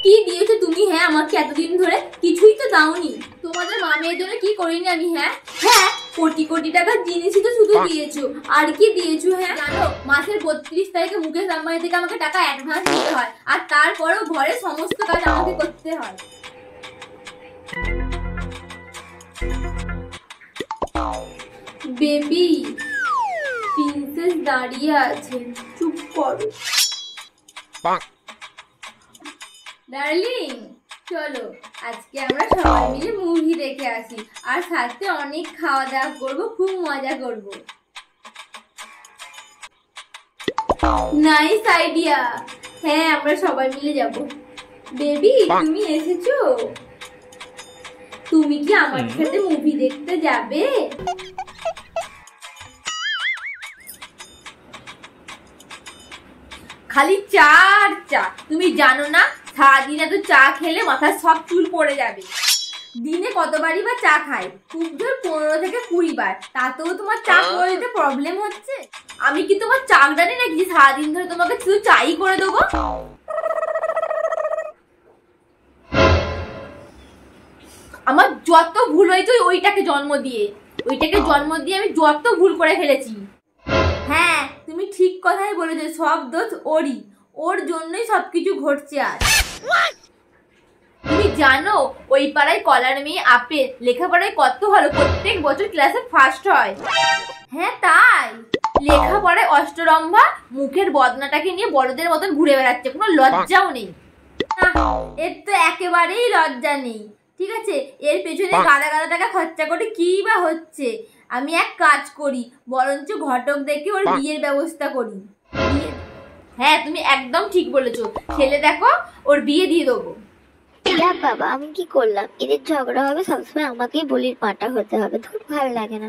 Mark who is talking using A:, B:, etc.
A: কি দিয়েছো তুমি? হ্যাঁ আমাকে এতদিন ধরে কিছুই তো দাওনি। তোমাদের মা মেয়ের জন্য কি করিনি আমি? হ্যাঁ হ্যাঁ, কোটি কোটি টাকার জিনিসই তো শুধু দিয়েছো, আর কি দিয়েছো? হ্যাঁ জানো, মাসের 32 তারিখে মুকেশ আম্বানি থেকে আমাকে টাকা অ্যাডভান্স দিতে হয়, আর তারপরেও ঘরের সমস্ত কাজ আমাকে করতে হয়। বেবি, প্রিন্সেস দাঁড়িয়ে আছে, চুপ করো। ডার্লিং চলো আজকে আমরা সবাই মিলে মুভি দেখে আসি, আর সাথে অনেক খাওয়া দাওয়া করবো, খুব মজা করব। Nice idea. হ্যাঁ আমরা সবাই মিলে যাব। বেবি তুমি এসেছো? তুমি কি আমার সাথে মুভি দেখতে যাবে? খালি চা আর চা, তুমি জানো না সারাদিন এত চা খেলে মাথার সব চুল পড়ে যাবে। দিনে কতবারই বা চা খাই? খুব জোর 15 থেকে 20 বার, তাতেও তোমার চা করে দিতে প্রবলেম হচ্ছে। আমি কি তোমার চাকরানি নাকি সারাদিন ধরে তোমাকে শুধু চাই করে দেবো? আমার যত ভুল হয়েছে ওইটাকে জন্ম দিয়ে আমি যত ভুল করে ফেলেছি। হ্যাঁ তুমি ঠিক কথাই বলেছো, সব দোষ ওরই, ওর জন্যই সবকিছু ঘটছে। আর তুমি জানো ওই পাড়ায় কলার মেয়ে আপেল লেখাপড়ায় কত ভালো, প্রত্যেক বছর ক্লাসে ফার্স্ট হয়। হ্যাঁ তাই, লেখাপড়ায় অষ্টরম্ভা, মুখের বদনাটাকে নিয়ে বড়দের মতন ঘুরে বেড়াচ্ছে, কোনো লজ্জাও নেই। এর তো একেবারেই লজ্জা নেই। ঠিক আছে, এর পেছনে গাদা গাদা টাকা খরচা করে কি বা হচ্ছে? আমি এক কাজ করি, বরঞ্চ ঘটক দেখে ওর বিয়ের ব্যবস্থা করি। হ্যাঁ তুমি একদম ঠিক বলেছো, ছেলে দেখো ওর বিয়ে দিয়ে দেবো।
B: বাবা আমি কি করলাম? এদের ঝগড়া হবে, সবসময় আমাকেই বলির পাঁটা হতে হবে, ভালো লাগে না।